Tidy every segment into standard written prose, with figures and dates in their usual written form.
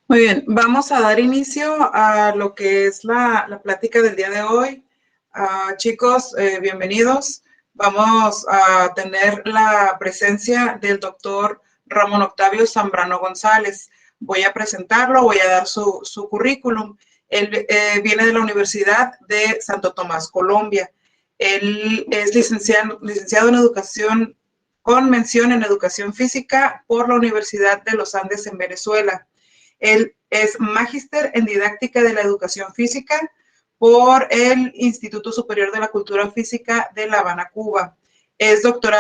Muy bien, vamos a dar inicio a lo que es la plática del día de hoy. Chicos, bienvenidos. Vamos a tener la presencia del doctor Ramón Octavio Zambrano González. Voy a presentarlo, voy a dar su currículum. Él viene de la Universidad de Santo Tomás, Colombia. Él es licenciado en Educación con mención en Educación Física por la Universidad de los Andes en Venezuela. Él es magíster en Didáctica de la Educación Física por el Instituto Superior de la Cultura Física de La Habana, Cuba. Es doctor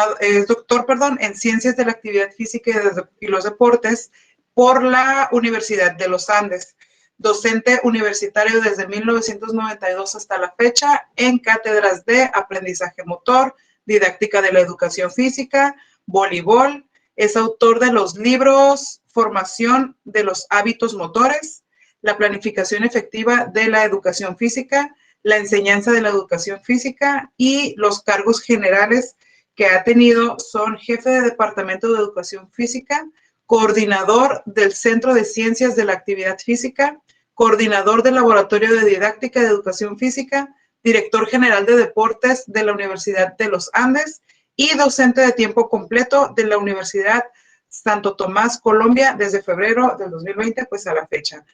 en Ciencias de la Actividad Física y los Deportes por la Universidad de los Andes. Docente universitario desde 1992 hasta la fecha en cátedras de aprendizaje motor, didáctica de la educación física, voleibol. Es autor de los libros Formación de los hábitos motores, la planificación efectiva de la educación física, la enseñanza de la educación física, y los cargos generales que ha tenido son jefe de Departamento de Educación Física, coordinador del Centro de Ciencias de la Actividad Física, coordinador del Laboratorio de Didáctica de Educación Física, director general de Deportes de la Universidad de los Andes y docente de tiempo completo de la Universidad Santo Tomás, Colombia, desde febrero del 2020 pues a la fecha.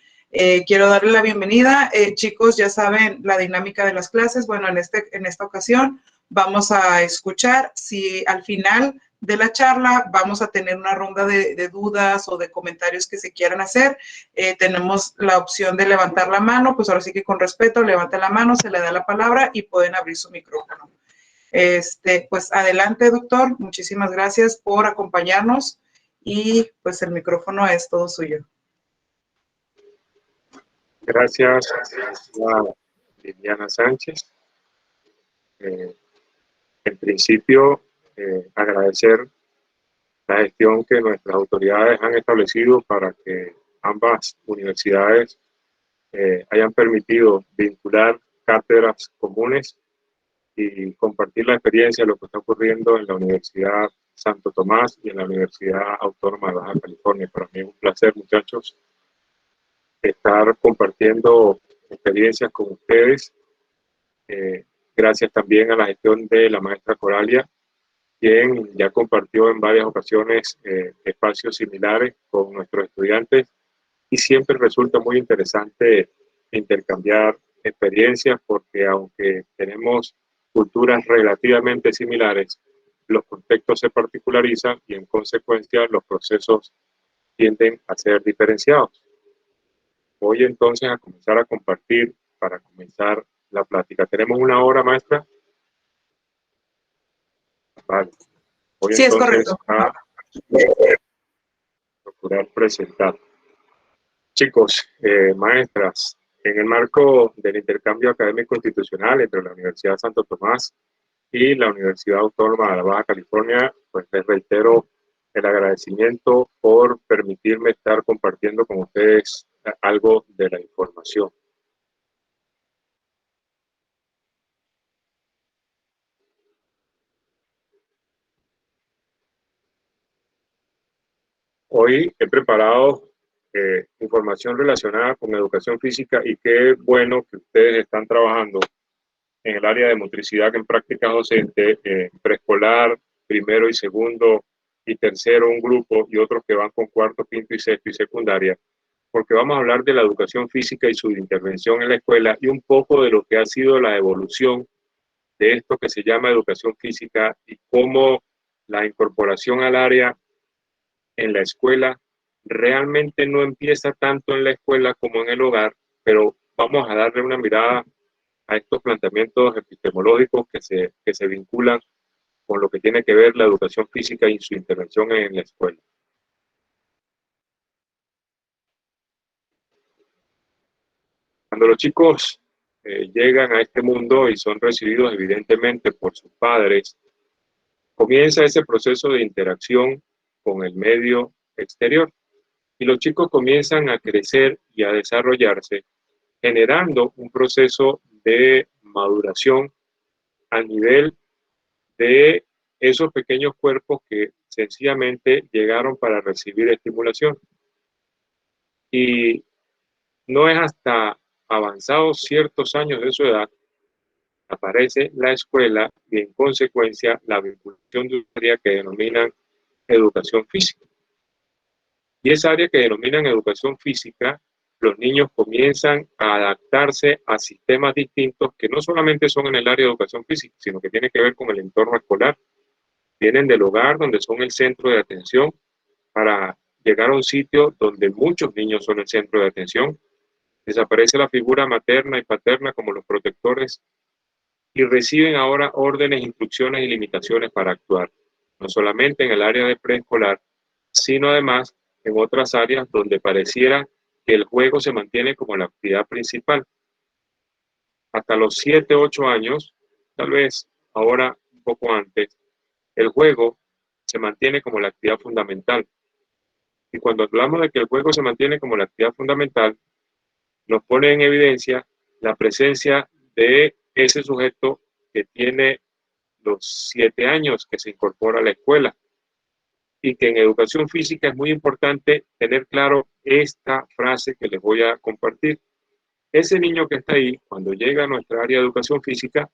Quiero darle la bienvenida. Chicos, ya saben la dinámica de las clases. Bueno, en esta ocasión vamos a escuchar. Si al final de la charla vamos a tener una ronda de dudas o de comentarios que se quieran hacer, tenemos la opción de levantar la mano. Pues ahora sí que con respeto, levanta la mano, se le da la palabra y pueden abrir su micrófono. Pues adelante, doctor. Muchísimas gracias por acompañarnos y pues el micrófono es todo suyo. Gracias a Liliana Sánchez. En principio, agradecer la gestión que nuestras autoridades han establecido para que ambas universidades hayan permitido vincular cátedras comunes y compartir la experiencia de lo que está ocurriendo en la Universidad Santo Tomás y en la Universidad Autónoma de Baja California. Para mí es un placer, muchachos, estar compartiendo experiencias con ustedes. Gracias también a la gestión de la maestra Coralia, quien ya compartió en varias ocasiones espacios similares con nuestros estudiantes, y siempre resulta muy interesante intercambiar experiencias porque aunque tenemos culturas relativamente similares, los contextos se particularizan y en consecuencia los procesos tienden a ser diferenciados. Voy entonces a comenzar a compartir para comenzar la plática. ¿Tenemos una hora, maestra? Vale. Voy Sí, entonces a procurar presentar. Chicos, maestras, en el marco del intercambio académico institucional entre la Universidad Santo Tomás y la Universidad Autónoma de la Baja California, pues les reitero el agradecimiento por permitirme estar compartiendo con ustedes algo de la información. Hoy he preparado información relacionada con educación física, y qué bueno que ustedes están trabajando en el área de motricidad en práctica docente, preescolar, primero y segundo y tercero un grupo, y otros que van con cuarto, quinto y sexto y secundaria, porque vamos a hablar de la educación física y su intervención en la escuela y un poco de lo que ha sido la evolución de esto que se llama educación física y cómo la incorporación al área en la escuela realmente no empieza tanto en la escuela como en el hogar, pero vamos a darle una mirada a estos planteamientos epistemológicos que se vinculan con lo que tiene que ver la educación física y su intervención en la escuela. Cuando los chicos llegan a este mundo y son recibidos evidentemente por sus padres, comienza ese proceso de interacción con el medio exterior y los chicos comienzan a crecer y a desarrollarse, generando un proceso de maduración a nivel de esos pequeños cuerpos que sencillamente llegaron para recibir estimulación. y no es hasta avanzados ciertos años de su edad aparece la escuela y en consecuencia la vinculación de un área que denominan educación física. Y esa área que denominan educación física, los niños comienzan a adaptarse a sistemas distintos que no solamente son en el área de educación física, sino que tienen que ver con el entorno escolar. Vienen del hogar, donde son el centro de atención, para llegar a un sitio donde muchos niños son el centro de atención. Desaparece la figura materna y paterna como los protectores y reciben ahora órdenes, instrucciones y limitaciones para actuar, no solamente en el área de preescolar, sino además en otras áreas donde pareciera que el juego se mantiene como la actividad principal. Hasta los 7, 8 años, tal vez ahora un poco antes, el juego se mantiene como la actividad fundamental. Y cuando hablamos de que el juego se mantiene como la actividad fundamental, nos pone en evidencia la presencia de ese sujeto que tiene los 7 años que se incorpora a la escuela y que en educación física es muy importante tener claro esta frase que les voy a compartir. Ese niño que está ahí, cuando llega a nuestra área de educación física,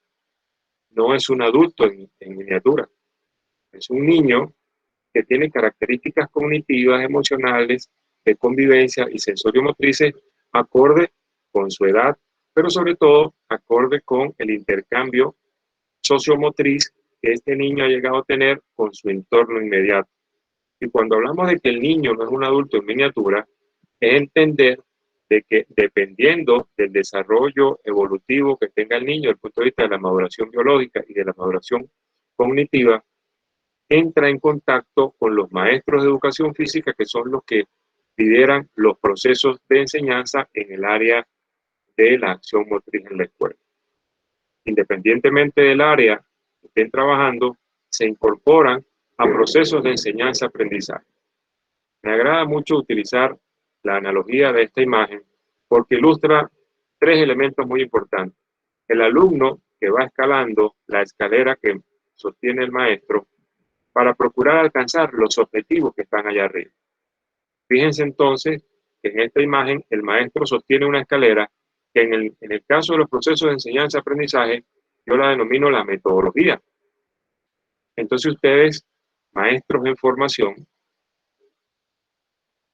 no es un adulto en miniatura, es un niño que tiene características cognitivas, emocionales, de convivencia y sensoriomotrices acorde con su edad, pero sobre todo acorde con el intercambio sociomotriz que este niño ha llegado a tener con su entorno inmediato. Y cuando hablamos de que el niño no es un adulto en miniatura, es entender de que dependiendo del desarrollo evolutivo que tenga el niño desde el punto de vista de la maduración biológica y de la maduración cognitiva, entra en contacto con los maestros de educación física, que son los que lideran los procesos de enseñanza en el área de la acción motriz en la escuela. Independientemente del área que estén trabajando, se incorporan a procesos de enseñanza-aprendizaje. Me agrada mucho utilizar la analogía de esta imagen porque ilustra 3 elementos muy importantes. El alumno que va escalando la escalera que sostiene el maestro para procurar alcanzar los objetivos que están allá arriba. Fíjense entonces que en esta imagen el maestro sostiene una escalera que en el caso de los procesos de enseñanza-aprendizaje yo la denomino la metodología. Entonces ustedes, maestros en formación,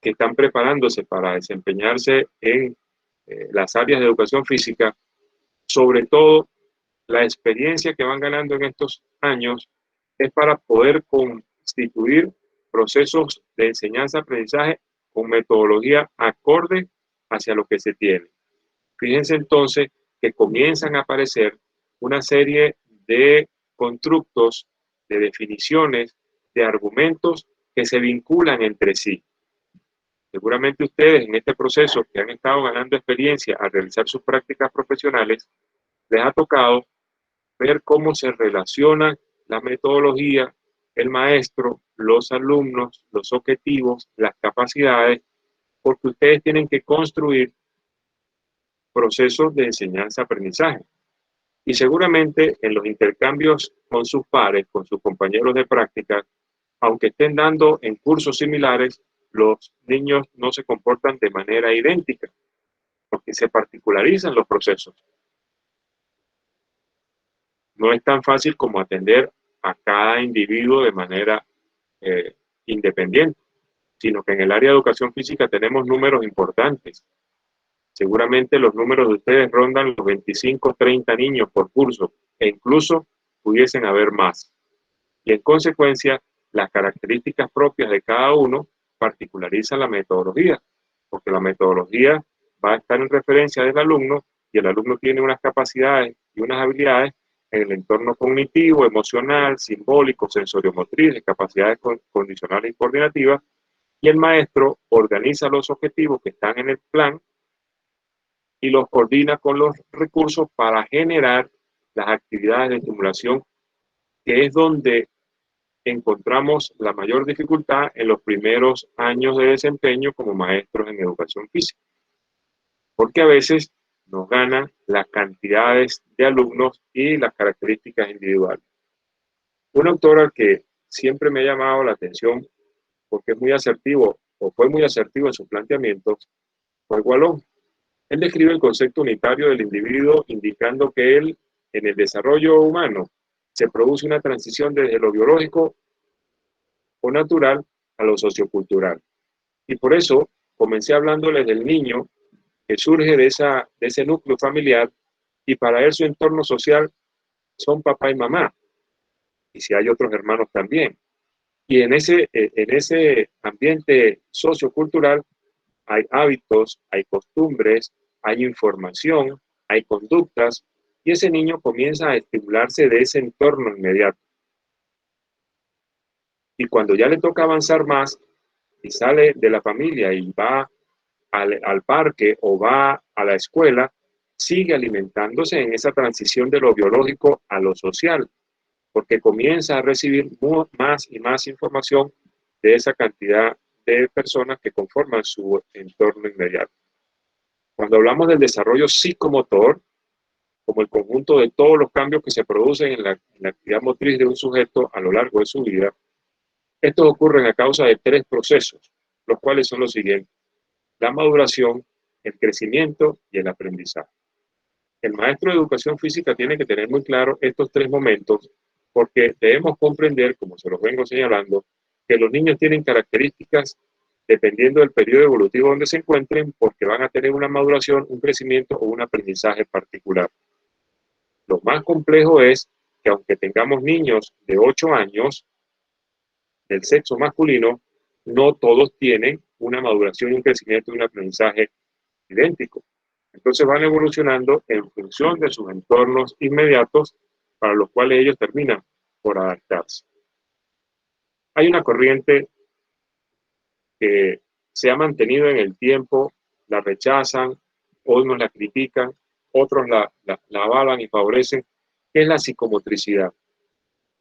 que están preparándose para desempeñarse en las áreas de educación física, sobre todo la experiencia que van ganando en estos años es para poder constituir procesos de enseñanza-aprendizaje con metodología acorde hacia lo que se tiene. Fíjense entonces que comienzan a aparecer una serie de constructos, de definiciones, de argumentos que se vinculan entre sí. Seguramente ustedes en este proceso que han estado ganando experiencia al realizar sus prácticas profesionales, les ha tocado ver cómo se relaciona la metodología, el maestro, los alumnos, los objetivos, las capacidades, porque ustedes tienen que construir procesos de enseñanza-aprendizaje. Y seguramente en los intercambios con sus pares, con sus compañeros de práctica, aunque estén dando en cursos similares, los niños no se comportan de manera idéntica, porque se particularizan los procesos. No es tan fácil como atender a cada individuo de manera independiente, sino que en el área de educación física tenemos números importantes. Seguramente los números de ustedes rondan los 25, 30 niños por curso, e incluso pudiesen haber más. Y en consecuencia, las características propias de cada uno particularizan la metodología, porque la metodología va a estar en referencia del alumno y el alumno tiene unas capacidades y unas habilidades en el entorno cognitivo, emocional, simbólico, sensoriomotriz, capacidades condicionales y coordinativas, y el maestro organiza los objetivos que están en el plan y los coordina con los recursos para generar las actividades de estimulación, que es donde encontramos la mayor dificultad en los primeros años de desempeño como maestros en educación física, porque a veces nos ganan las cantidades de alumnos y las características individuales. Un autor al que siempre me ha llamado la atención porque es muy asertivo o fue muy asertivo en sus planteamientos Juan Gualón. Él describe el concepto unitario del individuo, indicando que en el desarrollo humano, se produce una transición desde lo biológico o natural a lo sociocultural. Y por eso comencé hablándoles del niño que surge de ese núcleo familiar, y para él su entorno social son papá y mamá, y si hay otros hermanos también. Y en ese ambiente sociocultural hay hábitos, hay costumbres, hay información, hay conductas, y ese niño comienza a estimularse de ese entorno inmediato. Y cuando ya le toca avanzar más y sale de la familia y va al parque o va a la escuela, sigue alimentándose en esa transición de lo biológico a lo social, porque comienza a recibir más y más información de esa cantidad de personas que conforman su entorno inmediato. Cuando hablamos del desarrollo psicomotor, como el conjunto de todos los cambios que se producen en la actividad motriz de un sujeto a lo largo de su vida, estos ocurren a causa de 3 procesos, los cuales son los siguientes: la maduración, el crecimiento y el aprendizaje. El maestro de educación física tiene que tener muy claro estos 3 momentos, porque debemos comprender, como se los vengo señalando, que los niños tienen características dependiendo del periodo evolutivo donde se encuentren, porque van a tener una maduración, un crecimiento o un aprendizaje particular. Lo más complejo es que aunque tengamos niños de 8 años del sexo masculino, no todos tienen una maduración, un crecimiento y un aprendizaje idéntico. Entonces van evolucionando en función de sus entornos inmediatos, para los cuales ellos terminan por adaptarse. Hay una corriente que se ha mantenido en el tiempo, la rechazan, unos la critican, otros la avalan y favorecen, que es la psicomotricidad,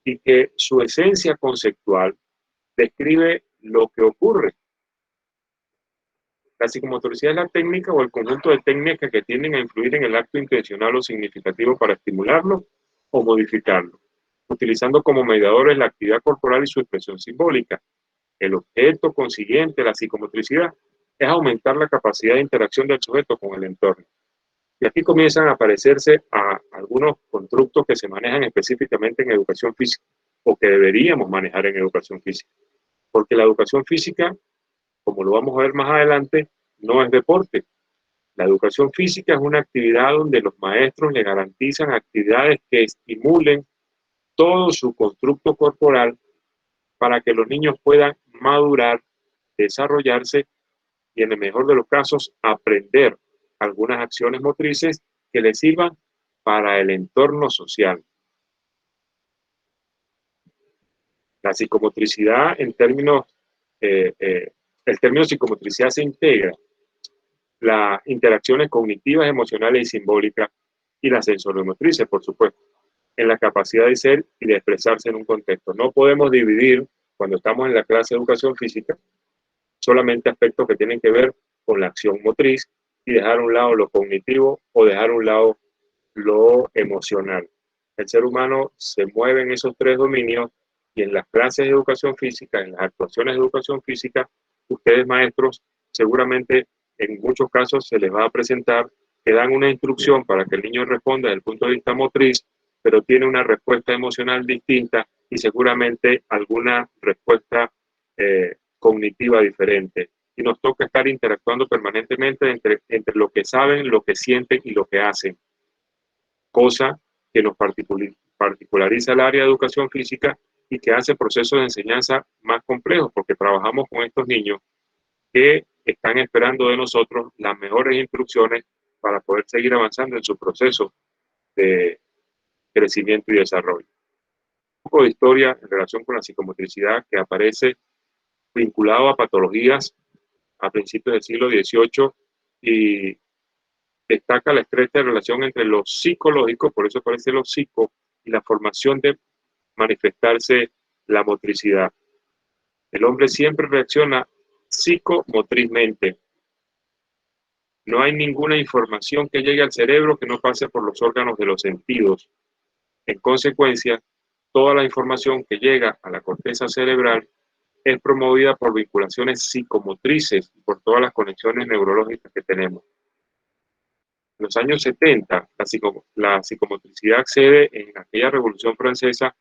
y que su esencia conceptual describe lo que ocurre. La psicomotricidad es la técnica o el conjunto de técnicas que tienden a influir en el acto intencional o significativo para estimularlo o modificarlo, utilizando como mediadores la actividad corporal y su expresión simbólica. El objeto consiguiente de la psicomotricidad es aumentar la capacidad de interacción del sujeto con el entorno. Y aquí comienzan a aparecerse a algunos constructos que se manejan específicamente en educación física, o que deberíamos manejar en educación física. Porque la educación física, como lo vamos a ver más adelante, no es deporte. La educación física es una actividad donde los maestros le garantizan actividades que estimulen todo su constructo corporal para que los niños puedan madurar, desarrollarse y, en el mejor de los casos, aprender algunas acciones motrices que les sirvan para el entorno social. La psicomotricidad, el término psicomotricidad se integra las interacciones cognitivas, emocionales y simbólicas, y las sensoriomotrices, por supuesto, en la capacidad de ser y de expresarse en un contexto. No podemos dividir, cuando estamos en la clase de educación física, solamente aspectos que tienen que ver con la acción motriz y dejar a un lado lo cognitivo o dejar a un lado lo emocional. El ser humano se mueve en esos 3 dominios, y en las clases de educación física, en las actuaciones de educación física, ustedes maestros seguramente en muchos casos se les va a presentar que dan una instrucción para que el niño responda desde el punto de vista motriz, pero tiene una respuesta emocional distinta y seguramente alguna respuesta cognitiva diferente. Y nos toca estar interactuando permanentemente entre lo que saben, lo que sienten y lo que hacen. Cosa que nos particulariza el área de educación física y que hace procesos de enseñanza más complejos, porque trabajamos con estos niños que están esperando de nosotros las mejores instrucciones para poder seguir avanzando en su proceso de crecimiento y desarrollo. Un poco de historia en relación con la psicomotricidad, que aparece vinculado a patologías a principios del siglo XVIII, y destaca la estrecha relación entre lo psicológico, por eso aparece lo psico, y la formación de manifestarse la motricidad. El hombre siempre reacciona psicomotrizmente. No hay ninguna información que llegue al cerebro que no pase por los órganos de los sentidos. En consecuencia, toda la información que llega a la corteza cerebral es promovida por vinculaciones psicomotrices y por todas las conexiones neurológicas que tenemos. En los años 70, la psicomotricidad accede, en aquella Revolución Francesa,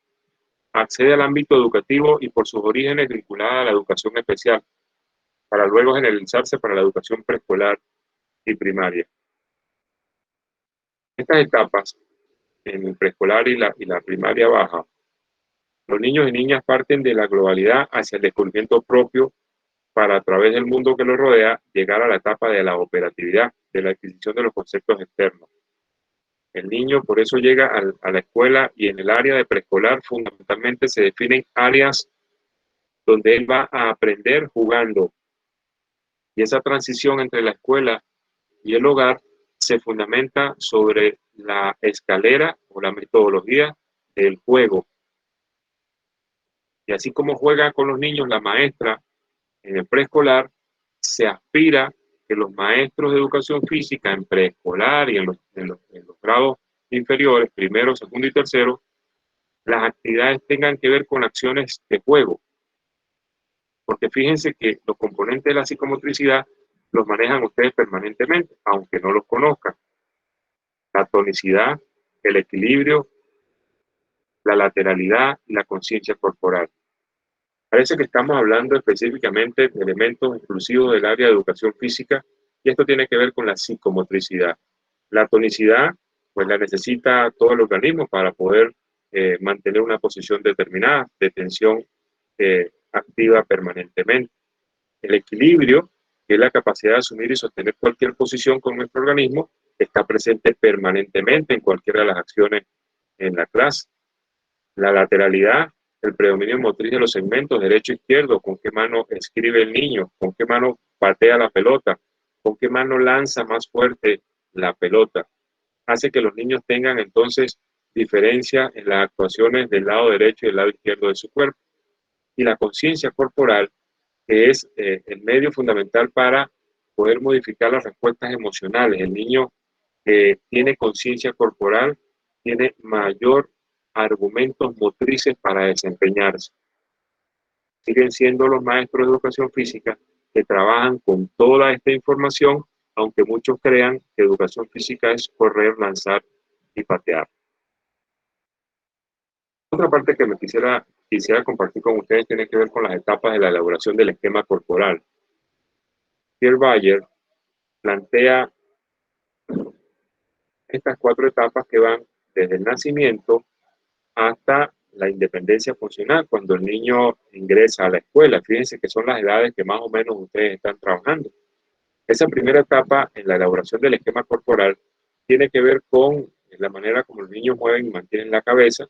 accede al ámbito educativo y por sus orígenes vinculada a la educación especial, para luego generalizarse para la educación preescolar y primaria. Estas etapas, en el preescolar y la primaria baja, los niños y niñas parten de la globalidad hacia el descubrimiento propio para, a través del mundo que los rodea, llegar a la etapa de la operatividad, de la adquisición de los conceptos externos. El niño por eso llega a la escuela, y en el área de preescolar fundamentalmente se definen áreas donde él va a aprender jugando. Y esa transición entre la escuela y el hogar se fundamenta sobre la escalera o la metodología del juego. Y así como juega con los niños la maestra en el preescolar, se aspira que los maestros de educación física en preescolar y en los grados inferiores, primero, segundo y tercero, las actividades tengan que ver con acciones de juego. Porque fíjense que los componentes de la psicomotricidad los manejan ustedes permanentemente, aunque no los conozcan. La tonicidad, el equilibrio, la lateralidad y la conciencia corporal. Parece que estamos hablando específicamente de elementos exclusivos del área de educación física, y esto tiene que ver con la psicomotricidad. La tonicidad, pues la necesita todo el organismo para poder mantener una posición determinada de tensión activa permanentemente. El equilibrio, que es la capacidad de asumir y sostener cualquier posición con nuestro organismo, está presente permanentemente en cualquiera de las acciones en la clase. La lateralidad, el predominio motriz de los segmentos derecho e izquierdo, con qué mano escribe el niño, con qué mano patea la pelota, con qué mano lanza más fuerte la pelota, hace que los niños tengan entonces diferencia en las actuaciones del lado derecho y del lado izquierdo de su cuerpo. Y la conciencia corporal, que es el medio fundamental para poder modificar las respuestas emocionales. El niño que tiene conciencia corporal tiene mayor argumentos motrices para desempeñarse. Siguen siendo los maestros de educación física que trabajan con toda esta información, aunque muchos crean que educación física es correr, lanzar y patear. Otra parte que quisiera compartir con ustedes tiene que ver con las etapas de la elaboración del esquema corporal. Pierre Bayer plantea estas 4 etapas que van desde el nacimiento hasta la independencia funcional, cuando el niño ingresa a la escuela. Fíjense que son las edades que más o menos ustedes están trabajando. Esa primera etapa en la elaboración del esquema corporal tiene que ver con la manera como los niños mueven y mantienen la cabeza,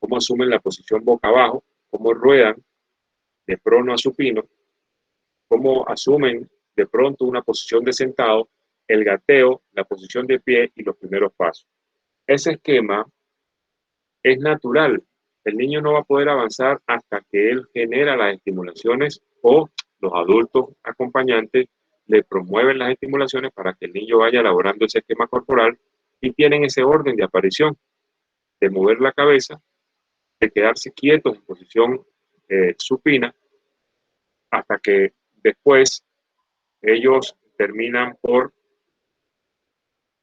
cómo asumen la posición boca abajo, cómo ruedan de prono a supino, cómo asumen de pronto una posición de sentado, el gateo, la posición de pie y los primeros pasos. Ese esquema es natural. El niño no va a poder avanzar hasta que él genera las estimulaciones, o los adultos acompañantes le promueven las estimulaciones para que el niño vaya elaborando ese esquema corporal, y tienen ese orden de aparición, de mover la cabeza, de quedarse quietos en posición supina, hasta que después ellos terminan por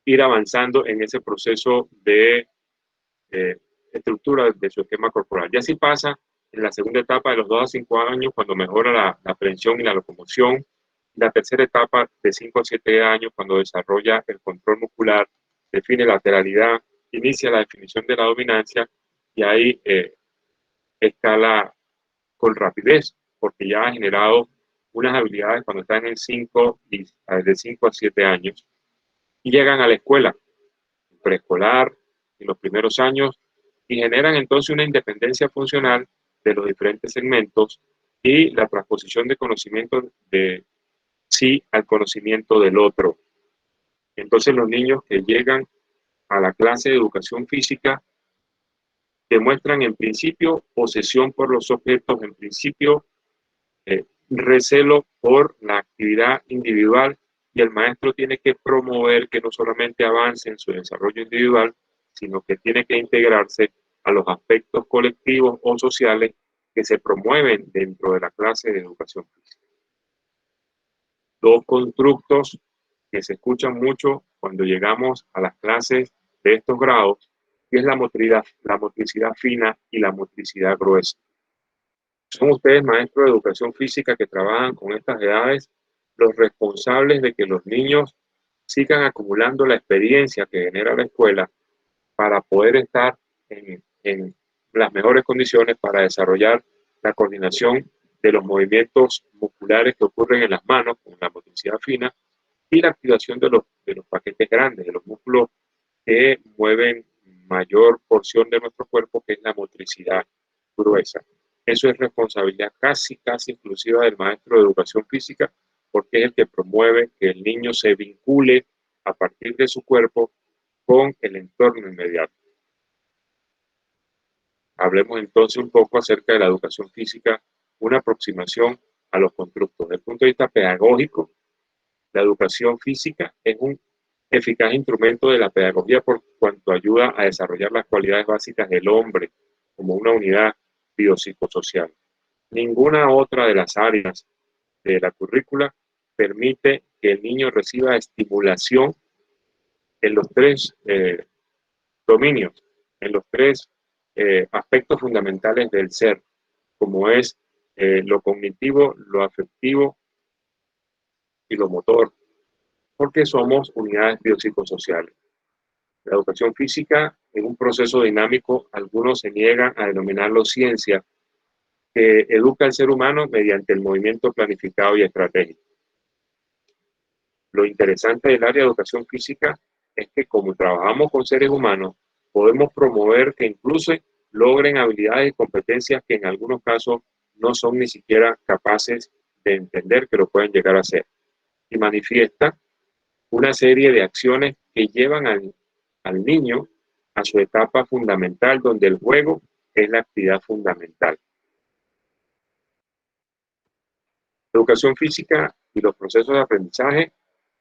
ir avanzando en ese proceso de estructura de su esquema corporal. Y así pasa en la segunda etapa de los 2 a 5 años, cuando mejora la aprehensión y la locomoción. La tercera etapa de 5 a 7 años, cuando desarrolla el control muscular, define lateralidad, inicia la definición de la dominancia, y ahí escala con rapidez, porque ya ha generado unas habilidades cuando están en 5 y de 5 a 7 años, y llegan a la escuela preescolar en los primeros años, y generan entonces una independencia funcional de los diferentes segmentos y la transposición de conocimiento de sí al conocimiento del otro. Entonces los niños que llegan a la clase de educación física demuestran en principio posesión por los objetos, en principio recelo por la actividad individual, y el maestro tiene que promover que no solamente avance en su desarrollo individual, sino que tiene que integrarse a los aspectos colectivos o sociales que se promueven dentro de la clase de educación física. Dos constructos que se escuchan mucho cuando llegamos a las clases de estos grados, que es la motricidad fina y la motricidad gruesa. ¿Son ustedes, maestros de educación física que trabajan con estas edades, los responsables de que los niños sigan acumulando la experiencia que genera la escuela para poder estar en las mejores condiciones para desarrollar la coordinación de los movimientos musculares que ocurren en las manos con la motricidad fina y la activación de los paquetes grandes, de los músculos que mueven mayor porción de nuestro cuerpo, que es la motricidad gruesa? Eso es responsabilidad casi exclusiva del maestro de educación física, porque es el que promueve que el niño se vincule a partir de su cuerpo con el entorno inmediato. Hablemos entonces un poco acerca de la educación física, una aproximación a los constructos. Desde el punto de vista pedagógico, la educación física es un eficaz instrumento de la pedagogía por cuanto ayuda a desarrollar las cualidades básicas del hombre como una unidad biopsicosocial. Ninguna otra de las áreas de la currícula permite que el niño reciba estimulación en los tres dominios, en los tres aspectos fundamentales del ser, como es lo cognitivo, lo afectivo y lo motor, porque somos unidades biopsicosociales. La educación física es un proceso dinámico, algunos se niegan a denominarlo ciencia, que educa al ser humano mediante el movimiento planificado y estratégico. Lo interesante del área de educación física es que como trabajamos con seres humanos, podemos promover que incluso logren habilidades y competencias que en algunos casos no son ni siquiera capaces de entender que lo pueden llegar a hacer. Y manifiesta una serie de acciones que llevan al niño a su etapa fundamental, donde el juego es la actividad fundamental. Educación física y los procesos de aprendizaje.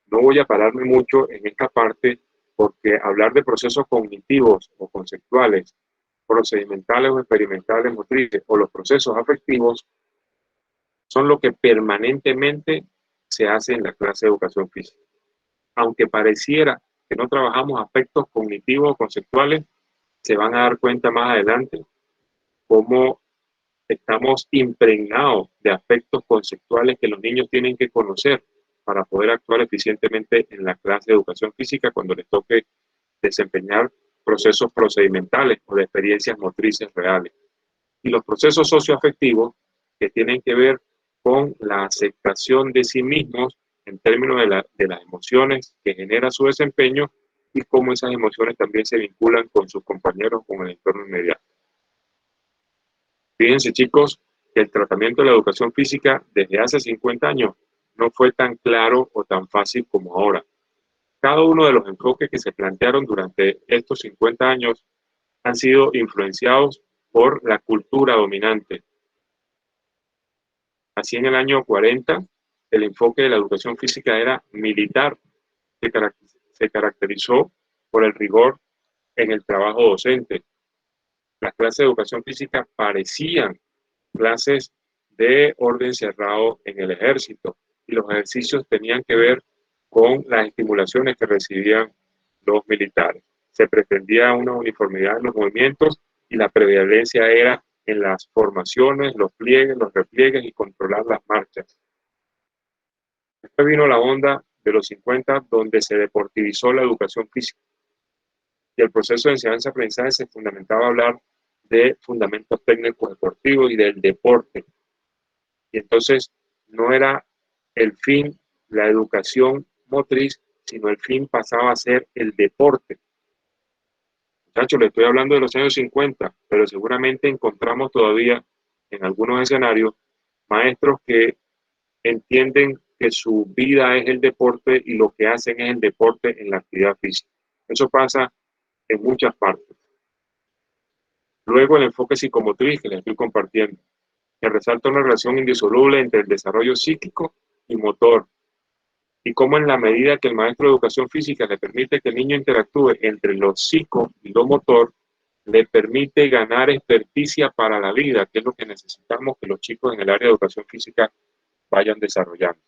No voy a pararme mucho en esta parte porque hablar de procesos cognitivos o conceptuales, procedimentales o experimentales motrices o los procesos afectivos son lo que permanentemente se hace en la clase de educación física. Aunque pareciera que no trabajamos aspectos cognitivos o conceptuales, se van a dar cuenta más adelante cómo estamos impregnados de aspectos conceptuales que los niños tienen que conocer para poder actuar eficientemente en la clase de educación física cuando les toque desempeñar procesos procedimentales o de experiencias motrices reales. Y los procesos socioafectivos que tienen que ver con la aceptación de sí mismos en términos de las emociones que genera su desempeño y cómo esas emociones también se vinculan con sus compañeros, con el entorno inmediato. Fíjense, chicos, que el tratamiento de la educación física desde hace 50 años no fue tan claro o tan fácil como ahora. Cada uno de los enfoques que se plantearon durante estos 50 años han sido influenciados por la cultura dominante. Así, en el año 40, el enfoque de la educación física era militar, se caracterizó por el rigor en el trabajo docente. Las clases de educación física parecían clases de orden cerrado en el ejército y los ejercicios tenían que ver con las estimulaciones que recibían los militares. Se pretendía una uniformidad en los movimientos y la prevalencia era en las formaciones, los pliegues, los repliegues y controlar las marchas. Después vino la onda de los 50, donde se deportivizó la educación física y el proceso de enseñanza-aprendizaje se fundamentaba a hablar de fundamentos técnicos deportivos y del deporte. Y entonces no era el fin la educación motriz, sino el fin pasaba a ser el deporte. Muchachos, les estoy hablando de los años 50, pero seguramente encontramos todavía en algunos escenarios maestros que entienden que su vida es el deporte y lo que hacen es el deporte en la actividad física. Eso pasa en muchas partes. Luego el enfoque psicomotriz que les estoy compartiendo, que resalta una relación indisoluble entre el desarrollo psíquico y motor, y cómo en la medida que el maestro de educación física le permite que el niño interactúe entre lo psico y lo motor, le permite ganar experticia para la vida, que es lo que necesitamos que los chicos en el área de educación física vayan desarrollando.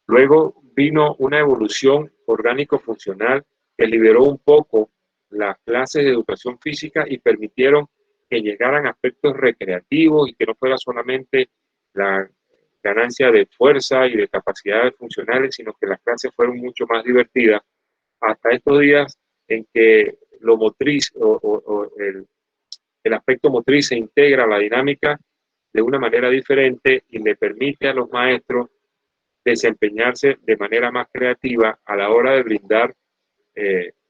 Luego vino una evolución orgánico-funcional que liberó un poco las clases de educación física y permitieron que llegaran aspectos recreativos y que no fuera solamente la ganancia de fuerza y de capacidades funcionales, sino que las clases fueron mucho más divertidas hasta estos días en que lo motriz o el aspecto motriz se integra a la dinámica de una manera diferente y le permite a los maestros desempeñarse de manera más creativa a la hora de brindar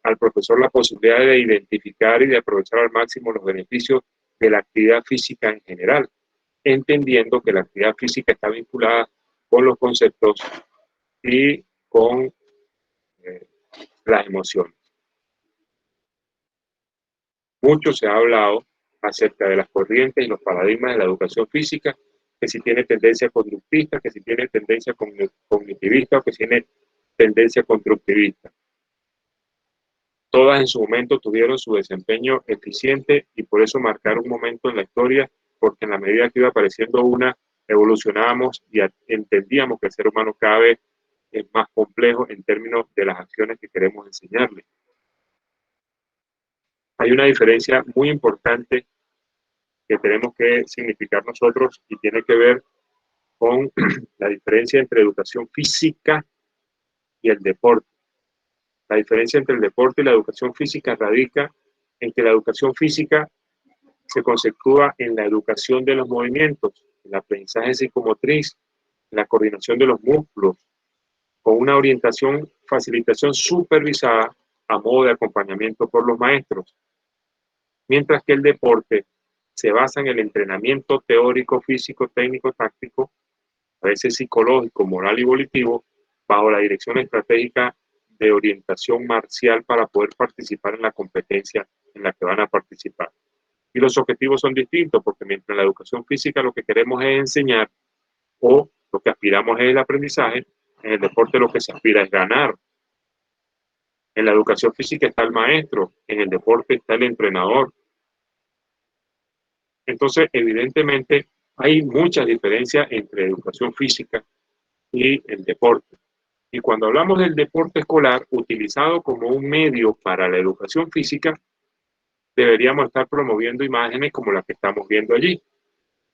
al profesor la posibilidad de identificar y de aprovechar al máximo los beneficios de la actividad física en general, entendiendo que la actividad física está vinculada con los conceptos y con las emociones. Mucho se ha hablado acerca de las corrientes y los paradigmas de la educación física, que si tiene tendencia conductista, que si tiene tendencia cognitivista o que tiene tendencia constructivista. Todas en su momento tuvieron su desempeño eficiente y por eso marcaron un momento en la historia, porque en la medida que iba apareciendo una, evolucionábamos y entendíamos que el ser humano cada vez es más complejo en términos de las acciones que queremos enseñarle. Hay una diferencia muy importante que tenemos que significar nosotros y tiene que ver con la diferencia entre educación física y el deporte. La diferencia entre el deporte y la educación física radica en que la educación física se conceptúa en la educación de los movimientos, el aprendizaje psicomotriz, la coordinación de los músculos, con una orientación, facilitación supervisada a modo de acompañamiento por los maestros. Mientras que el deporte se basa en el entrenamiento teórico, físico, técnico, táctico, a veces psicológico, moral y volitivo, bajo la dirección estratégica de orientación marcial para poder participar en la competencia en la que van a participar. Y los objetivos son distintos, porque mientras en la educación física lo que queremos es enseñar o lo que aspiramos es el aprendizaje, en el deporte lo que se aspira es ganar. En la educación física está el maestro, en el deporte está el entrenador. Entonces, evidentemente, hay muchas diferencias entre educación física y el deporte. Y cuando hablamos del deporte escolar, utilizado como un medio para la educación física, deberíamos estar promoviendo imágenes como las que estamos viendo allí,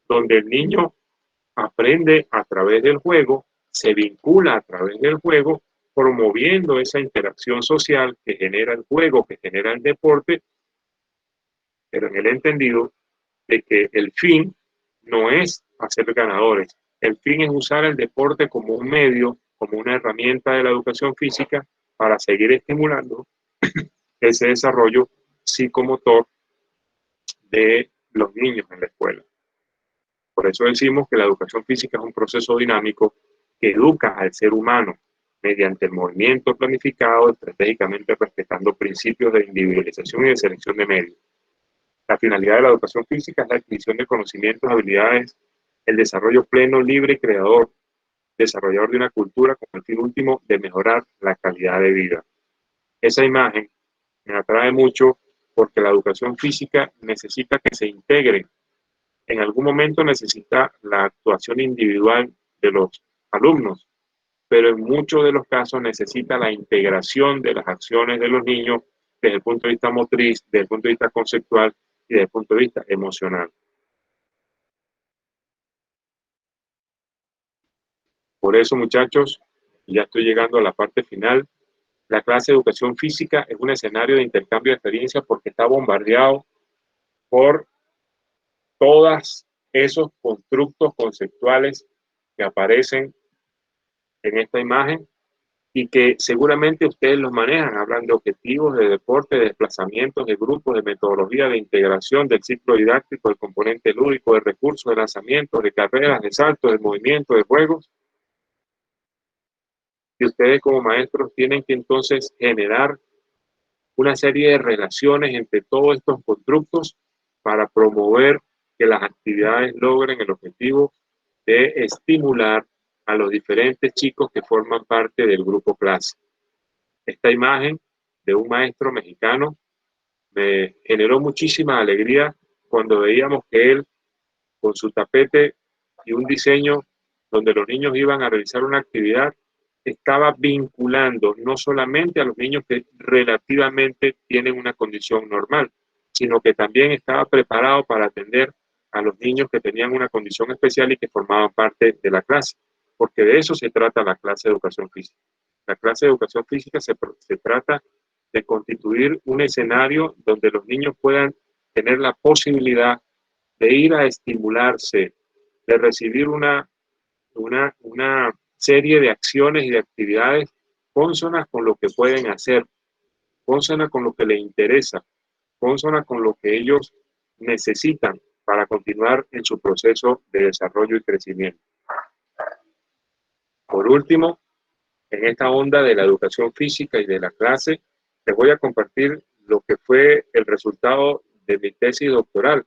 donde el niño aprende a través del juego, se vincula a través del juego, promoviendo esa interacción social que genera el juego, que genera el deporte, pero en el entendido de que el fin no es hacer ganadores, el fin es usar el deporte como un medio, como una herramienta de la educación física para seguir estimulando ese desarrollo psicomotor de los niños en la escuela. Por eso decimos que la educación física es un proceso dinámico que educa al ser humano mediante el movimiento planificado, estratégicamente respetando principios de individualización y de selección de medios. La finalidad de la educación física es la adquisición de conocimientos, habilidades, el desarrollo pleno, libre y creador, desarrollador de una cultura con el fin último de mejorar la calidad de vida. Esa imagen me atrae mucho porque la educación física necesita que se integre. En algún momento necesita la actuación individual de los alumnos, pero en muchos de los casos necesita la integración de las acciones de los niños desde el punto de vista motriz, desde el punto de vista conceptual y desde el punto de vista emocional. Por eso, muchachos, ya estoy llegando a la parte final. La clase de educación física es un escenario de intercambio de experiencias porque está bombardeado por todos esos constructos conceptuales que aparecen en esta imagen y que seguramente ustedes los manejan. Hablan de objetivos, de deporte, de desplazamientos, de grupos, de metodología, de integración, del ciclo didáctico, del componente lúdico, de recursos, de lanzamientos, de carreras, de saltos, de movimiento, de juegos. Y ustedes como maestros tienen que entonces generar una serie de relaciones entre todos estos constructos para promover que las actividades logren el objetivo de estimular a los diferentes chicos que forman parte del grupo clase. Esta imagen de un maestro mexicano me generó muchísima alegría cuando veíamos que él, con su tapete y un diseño donde los niños iban a realizar una actividad, estaba vinculando no solamente a los niños que relativamente tienen una condición normal, sino que también estaba preparado para atender a los niños que tenían una condición especial y que formaban parte de la clase, porque de eso se trata la clase de educación física. La clase de educación física se trata de constituir un escenario donde los niños puedan tener la posibilidad de ir a estimularse, de recibir una serie de acciones y de actividades cónsonas con lo que pueden hacer, cónsonas con lo que les interesa, cónsonas con lo que ellos necesitan para continuar en su proceso de desarrollo y crecimiento. Por último, en esta onda de la educación física y de la clase, les voy a compartir lo que fue el resultado de mi tesis doctoral,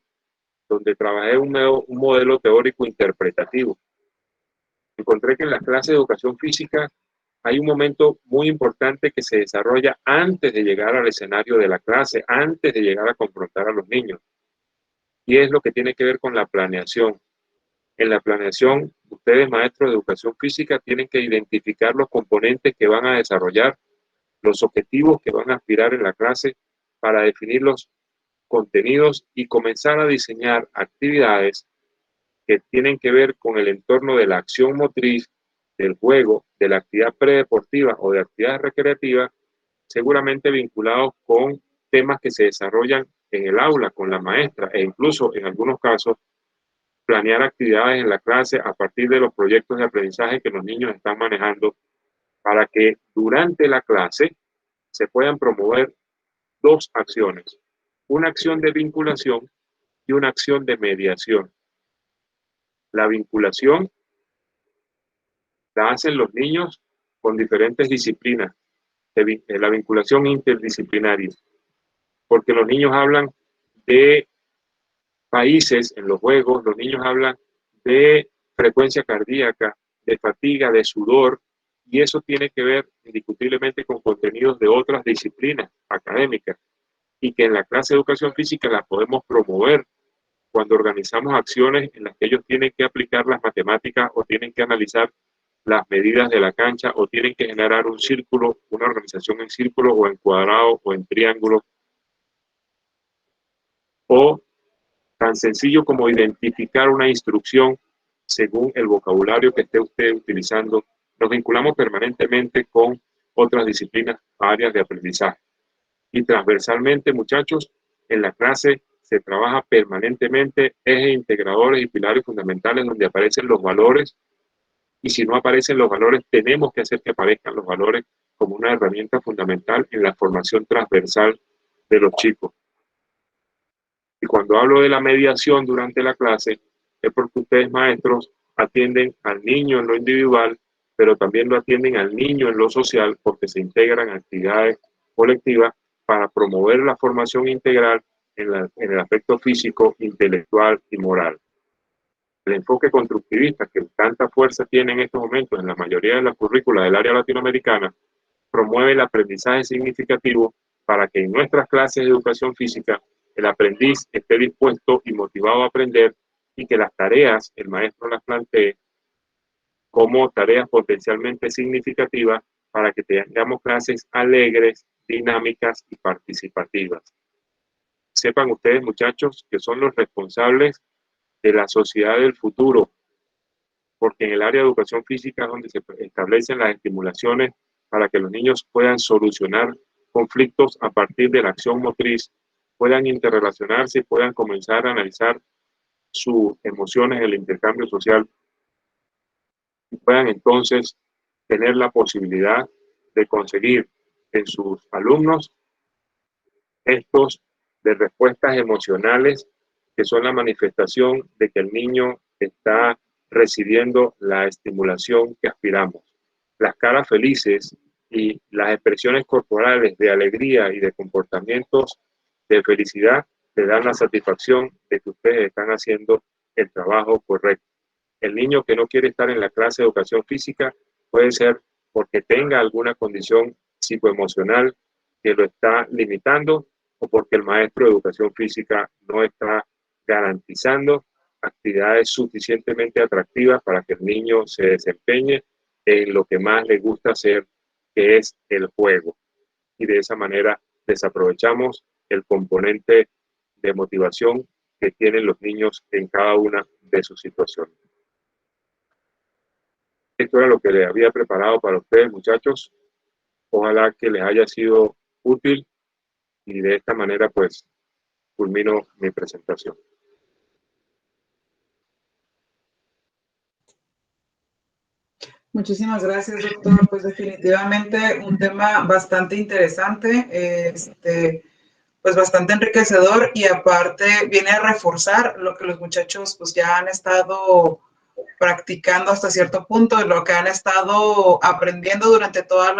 donde trabajé un modelo teórico interpretativo. Encontré que en las clases de educación física hay un momento muy importante que se desarrolla antes de llegar al escenario de la clase, antes de llegar a confrontar a los niños. Y es lo que tiene que ver con la planeación. En la planeación, ustedes, maestros de educación física, tienen que identificar los componentes que van a desarrollar, los objetivos que van a aspirar en la clase para definir los contenidos y comenzar a diseñar actividades que tienen que ver con el entorno de la acción motriz, del juego, de la actividad predeportiva o de actividad recreativa, seguramente vinculados con temas que se desarrollan en el aula con la maestra e incluso en algunos casos planear actividades en la clase a partir de los proyectos de aprendizaje que los niños están manejando para que durante la clase se puedan promover dos acciones, una acción de vinculación y una acción de mediación. La vinculación la hacen los niños con diferentes disciplinas, la vinculación interdisciplinaria, porque los niños hablan de países en los juegos, los niños hablan de frecuencia cardíaca, de fatiga, de sudor, y eso tiene que ver indiscutiblemente con contenidos de otras disciplinas académicas, y que en la clase de educación física la podemos promover cuando organizamos acciones en las que ellos tienen que aplicar las matemáticas o tienen que analizar las medidas de la cancha o tienen que generar un círculo, una organización en círculo o en cuadrado o en triángulo, o tan sencillo como identificar una instrucción según el vocabulario que esté usted utilizando. Nos vinculamos permanentemente con otras disciplinas, áreas de aprendizaje. Y transversalmente, muchachos, en la clase se trabaja permanentemente ejes integradores y pilares fundamentales donde aparecen los valores. Y si no aparecen los valores, tenemos que hacer que aparezcan los valores como una herramienta fundamental en la formación transversal de los chicos. Y cuando hablo de la mediación durante la clase, es porque ustedes, maestros, atienden al niño en lo individual, pero también lo atienden al niño en lo social, porque se integran actividades colectivas para promover la formación integral en el aspecto físico, intelectual y moral. El enfoque constructivista que tanta fuerza tiene en estos momentos en la mayoría de las currículas del área latinoamericana promueve el aprendizaje significativo para que en nuestras clases de educación física el aprendiz esté dispuesto y motivado a aprender y que las tareas el maestro las plantee como tareas potencialmente significativas para que tengamos clases alegres, dinámicas y participativas. Sepan ustedes, muchachos, que son los responsables de la sociedad del futuro, porque en el área de educación física es donde se establecen las estimulaciones para que los niños puedan solucionar conflictos a partir de la acción motriz, puedan interrelacionarse y puedan comenzar a analizar sus emociones en el intercambio social y puedan entonces tener la posibilidad de conseguir en sus alumnos estos de respuestas emocionales que son la manifestación de que el niño está recibiendo la estimulación que aspiramos. Las caras felices y las expresiones corporales de alegría y de comportamientos de felicidad le dan la satisfacción de que ustedes están haciendo el trabajo correcto. El niño que no quiere estar en la clase de educación física puede ser porque tenga alguna condición psicoemocional que lo está limitando o porque el maestro de educación física no está garantizando actividades suficientemente atractivas para que el niño se desempeñe en lo que más le gusta hacer, que es el juego. Y de esa manera desaprovechamos el componente de motivación que tienen los niños en cada una de sus situaciones. Esto era lo que les había preparado para ustedes, muchachos. Ojalá que les haya sido útil y de esta manera pues culmino mi presentación. Muchísimas gracias, doctor. Pues definitivamente un tema bastante interesante, pues bastante enriquecedor, y aparte viene a reforzar lo que los muchachos pues ya han estado practicando hasta cierto punto, lo que han estado aprendiendo durante toda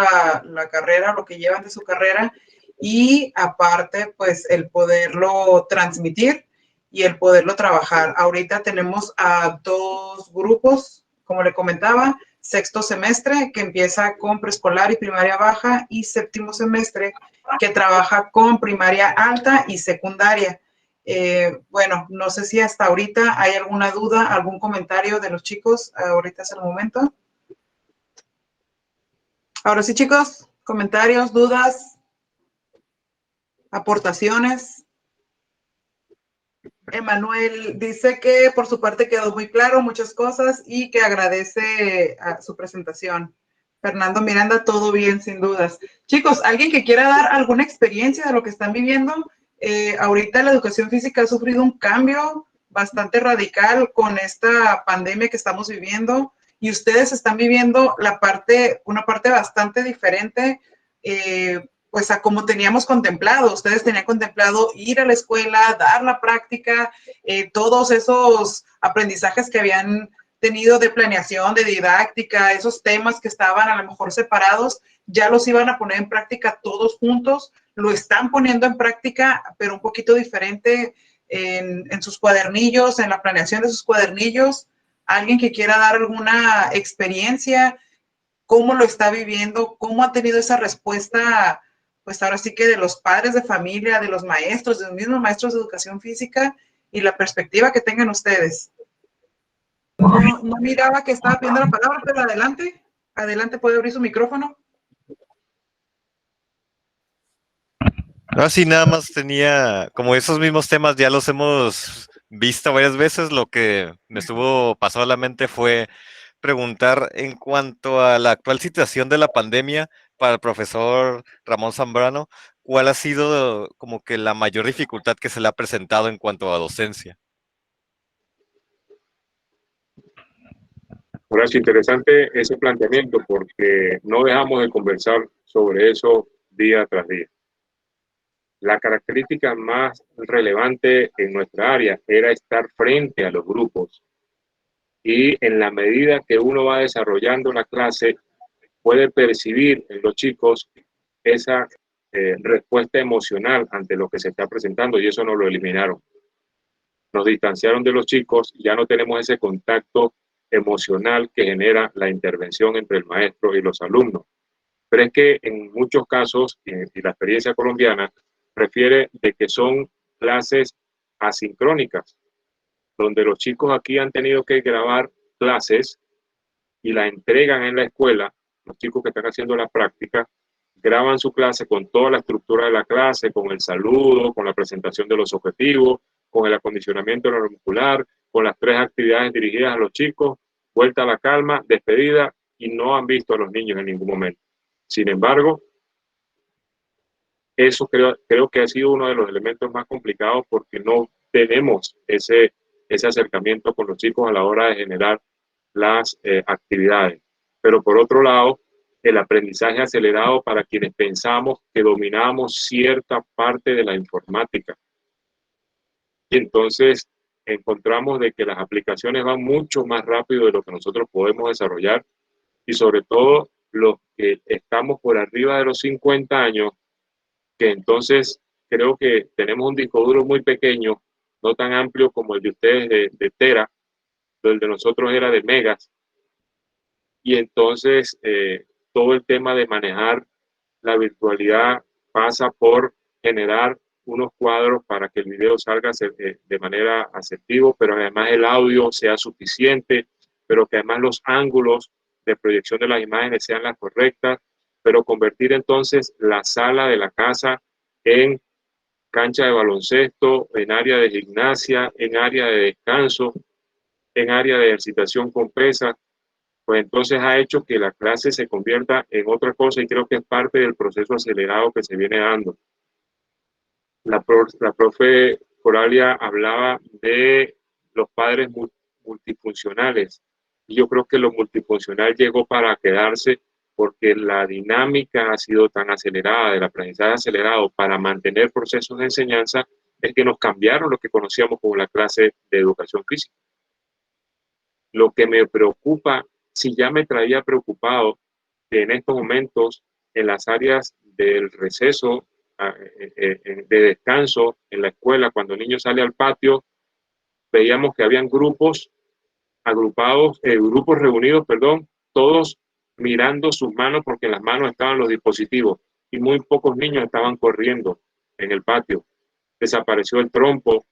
la carrera, lo que llevan de su carrera, y aparte pues el poderlo transmitir y el poderlo trabajar. Ahorita tenemos a dos grupos, como le comentaba: sexto semestre, que empieza con preescolar y primaria baja, y séptimo semestre, que trabaja con primaria alta y secundaria. Bueno, no sé si hasta ahorita hay alguna duda, algún comentario de los chicos. Ahorita es el momento. Ahora sí, chicos, comentarios, dudas, aportaciones. Emanuel dice que por su parte quedó muy claro muchas cosas y que agradece su presentación. Fernando Miranda, todo bien, sin dudas. Chicos, ¿alguien que quiera dar alguna experiencia de lo que están viviendo? Ahorita la educación física ha sufrido un cambio bastante radical con esta pandemia que estamos viviendo, y ustedes están viviendo una parte bastante diferente, pues a como teníamos contemplado. Ustedes tenían contemplado ir a la escuela, dar la práctica, todos esos aprendizajes que habían tenido de planeación, de didáctica, esos temas que estaban a lo mejor separados, ya los iban a poner en práctica todos juntos. Lo están poniendo en práctica, pero un poquito diferente en sus cuadernillos, en la planeación de sus cuadernillos. Alguien que quiera dar alguna experiencia, cómo lo está viviendo, cómo ha tenido esa respuesta, pues ahora sí que de los padres de familia, de los maestros, de los mismos maestros de educación física, y la perspectiva que tengan ustedes. No miraba que estaba pidiendo la palabra, pero adelante, adelante, puede abrir su micrófono. No, sí, nada más tenía, como esos mismos temas ya los hemos visto varias veces, lo que me pasó a la mente fue preguntar en cuanto a la actual situación de la pandemia para el profesor Ramón Zambrano, ¿cuál ha sido como que la mayor dificultad que se le ha presentado en cuanto a docencia? Ahora es interesante ese planteamiento porque no dejamos de conversar sobre eso día tras día. La característica más relevante en nuestra área era estar frente a los grupos, y en la medida que uno va desarrollando la clase puede percibir en los chicos esa respuesta emocional ante lo que se está presentando, y eso no lo eliminaron. Nos distanciaron de los chicos, ya no tenemos ese contacto emocional que genera la intervención entre el maestro y los alumnos. Pero es que en muchos casos, y la experiencia colombiana refiere de que son clases asincrónicas, donde los chicos aquí han tenido que grabar clases y la entregan en la escuela. Los chicos que están haciendo la práctica graban su clase con toda la estructura de la clase, con el saludo, con la presentación de los objetivos, con el acondicionamiento neuromuscular, con las 3 actividades dirigidas a los chicos, vuelta a la calma, despedida, y no han visto a los niños en ningún momento. Sin embargo, eso creo que ha sido uno de los elementos más complicados, porque no tenemos ese acercamiento con los chicos a la hora de generar las actividades. Pero por otro lado, el aprendizaje acelerado para quienes pensamos que dominamos cierta parte de la informática. Y entonces encontramos de que las aplicaciones van mucho más rápido de lo que nosotros podemos desarrollar, y sobre todo los que estamos por arriba de los 50 años, que entonces creo que tenemos un disco duro muy pequeño, no tan amplio como el de ustedes de Tera, el de nosotros era de megas, y entonces todo el tema de manejar la virtualidad pasa por generar unos cuadros para que el video salga de manera asertivo, pero además el audio sea suficiente, pero que además los ángulos de proyección de las imágenes sean las correctas, pero convertir entonces la sala de la casa en cancha de baloncesto, en área de gimnasia, en área de descanso, en área de ejercitación con pesas, pues entonces ha hecho que la clase se convierta en otra cosa y creo que es parte del proceso acelerado que se viene dando. La profe Coralia hablaba de los padres multifuncionales y yo creo que lo multifuncional llegó para quedarse porque la dinámica ha sido tan acelerada, del aprendizaje acelerado para mantener procesos de enseñanza, es que nos cambiaron lo que conocíamos como la clase de educación física. Lo que me preocupa, si ya me traía preocupado, que en estos momentos en las áreas del receso, de descanso en la escuela, cuando el niño sale al patio, veíamos que habían grupos agrupados, grupos reunidos, perdón, todos mirando sus manos porque en las manos estaban los dispositivos y muy pocos niños estaban corriendo en el patio. Desapareció el trompo,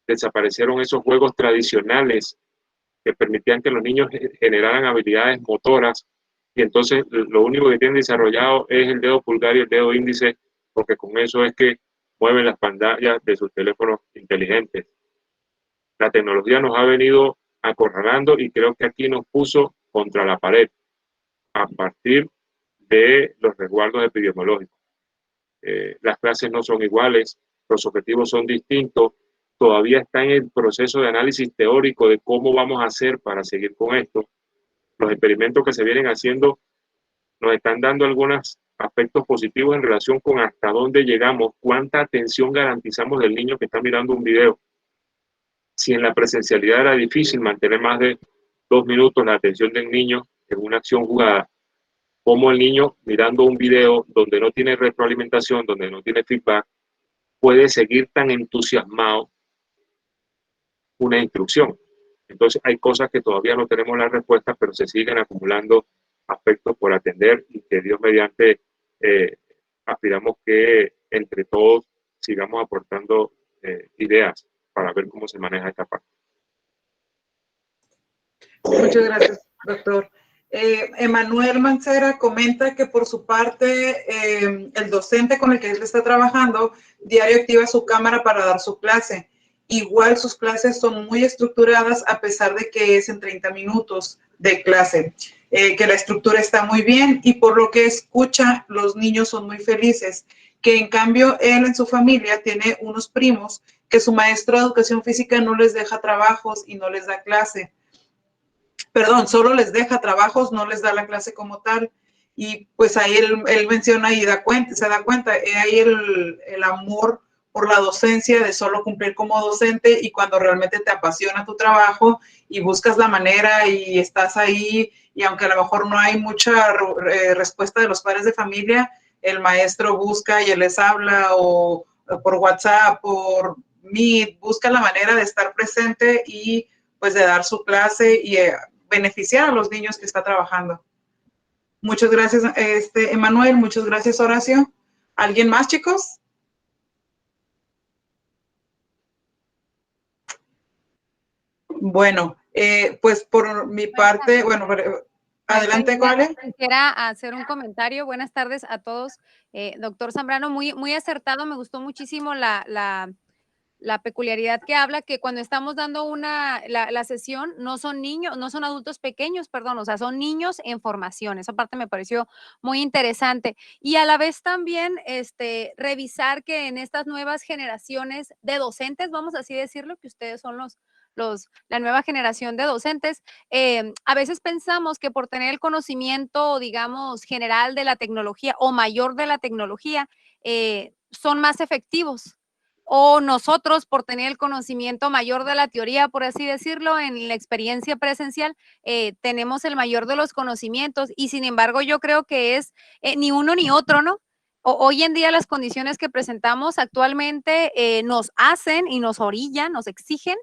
desaparecieron esos juegos tradicionales que permitían que los niños generaran habilidades motoras y entonces lo único que tienen desarrollado es el dedo pulgar y el dedo índice, porque con eso es que mueven las pantallas de sus teléfonos inteligentes. La tecnología nos ha venido acorralando y creo que aquí nos puso contra la pared a partir de los resguardos epidemiológicos. Las clases no son iguales, los objetivos son distintos, todavía está en el proceso de análisis teórico de cómo vamos a hacer para seguir con esto. Los experimentos que se vienen haciendo nos están dando algunos aspectos positivos en relación con hasta dónde llegamos, cuánta atención garantizamos del niño que está mirando un video. Si en la presencialidad era difícil mantener más de 2 minutos la atención del niño en una acción jugada, como el niño mirando un video donde no tiene retroalimentación, donde no tiene feedback, puede seguir tan entusiasmado una instrucción. Entonces hay cosas que todavía no tenemos la respuesta, pero se siguen acumulando aspectos por atender y que Dios mediante aspiramos que entre todos sigamos aportando ideas para ver cómo se maneja esta parte. Muchas gracias, doctor. Emanuel Mancera comenta que por su parte el docente con el que él está trabajando diario activa su cámara para dar su clase. Igual sus clases son muy estructuradas a pesar de que es en 30 minutos de clase, que la estructura está muy bien y por lo que escucha los niños son muy felices, que en cambio él en su familia tiene unos primos que su maestro de educación física no les deja trabajos y no les da clase. Perdón, solo les deja trabajos, no les da la clase como tal. Y pues ahí él menciona y se da cuenta, ahí el amor por la docencia, de solo cumplir como docente y cuando realmente te apasiona tu trabajo y buscas la manera y estás ahí y aunque a lo mejor no hay mucha respuesta de los padres de familia, el maestro busca y él les habla o por WhatsApp, por Meet, busca la manera de estar presente y pues de dar su clase y beneficiar a los niños que está trabajando. Muchas gracias, Emanuel, muchas gracias, Horacio. ¿Alguien más, chicos? Bueno, pues por mi parte, bueno, adelante, Coralia. Quisiera hacer un comentario. Buenas tardes a todos. Doctor Zambrano, muy acertado, me gustó muchísimo la peculiaridad que habla que cuando estamos dando la sesión no son niños, no son adultos pequeños, perdón, o sea, son niños en formación. Esa parte me pareció muy interesante. Y a la vez también revisar que en estas nuevas generaciones de docentes, vamos así decirlo, que ustedes son la nueva generación de docentes, a veces pensamos que por tener el conocimiento, digamos, general de la tecnología o mayor de la tecnología, son más efectivos. O nosotros, por tener el conocimiento mayor de la teoría, por así decirlo, en la experiencia presencial, tenemos el mayor de los conocimientos y sin embargo yo creo que es ni uno ni otro, ¿no? Hoy en día las condiciones que presentamos actualmente nos hacen y nos orillan, nos exigen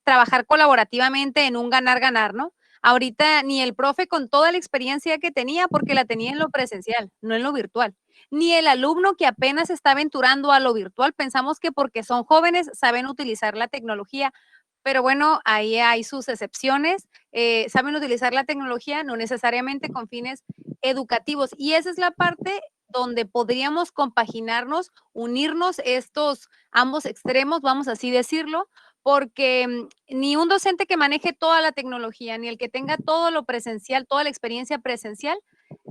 trabajar colaborativamente en un ganar-ganar, ¿no? Ahorita ni el profe con toda la experiencia que tenía, porque la tenía en lo presencial, no en lo virtual, ni el alumno que apenas está aventurando a lo virtual. Pensamos que porque son jóvenes saben utilizar la tecnología, pero bueno, ahí hay sus excepciones. Saben utilizar la tecnología, no necesariamente con fines educativos. Y esa es la parte donde podríamos compaginarnos, unirnos estos ambos extremos, vamos así decirlo, porque ni un docente que maneje toda la tecnología, ni el que tenga todo lo presencial, toda la experiencia presencial,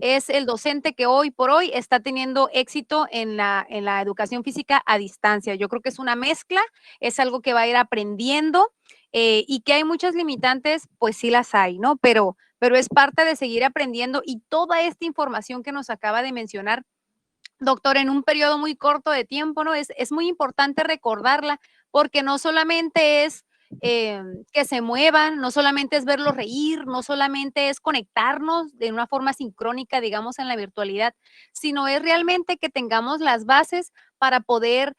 es el docente que hoy por hoy está teniendo éxito en la educación física a distancia. Yo creo que es una mezcla, es algo que va a ir aprendiendo, y que hay muchas limitantes, pues sí las hay, ¿no? Pero es parte de seguir aprendiendo, y toda esta información que nos acaba de mencionar, doctor, en un periodo muy corto de tiempo, ¿no? Es muy importante recordarla, porque no solamente es que se muevan, no solamente es verlos reír, no solamente es conectarnos de una forma sincrónica, digamos, en la virtualidad, sino es realmente que tengamos las bases para poder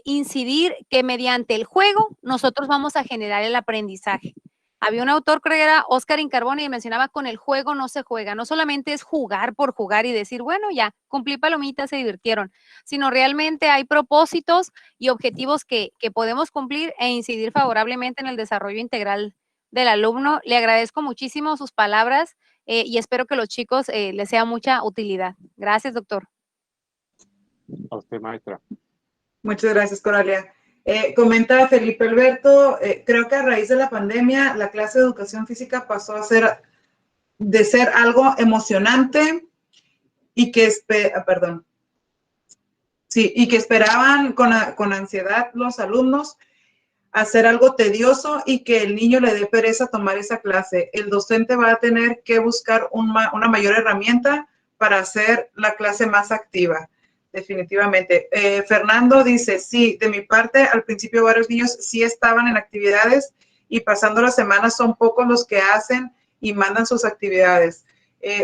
incidir que mediante el juego nosotros vamos a generar el aprendizaje. Había un autor, creo que era Oscar Incarbone, y mencionaba: con el juego no se juega. No solamente es jugar por jugar y decir, bueno, ya, cumplí palomitas, se divirtieron, sino realmente hay propósitos y objetivos que podemos cumplir e incidir favorablemente en el desarrollo integral del alumno. Le agradezco muchísimo sus palabras, y espero que los chicos les sea mucha utilidad. Gracias, doctor. A usted, maestra. Muchas gracias, Coralia. Comenta Felipe Alberto, creo que a raíz de la pandemia la clase de educación física pasó a ser algo emocionante y que, y que esperaban con ansiedad los alumnos hacer algo tedioso y que el niño le dé pereza tomar esa clase. El docente va a tener que buscar una mayor herramienta para hacer la clase más activa. Definitivamente. Fernando dice, sí, de mi parte, al principio varios niños sí estaban en actividades y pasando las semanas son pocos los que hacen y mandan sus actividades.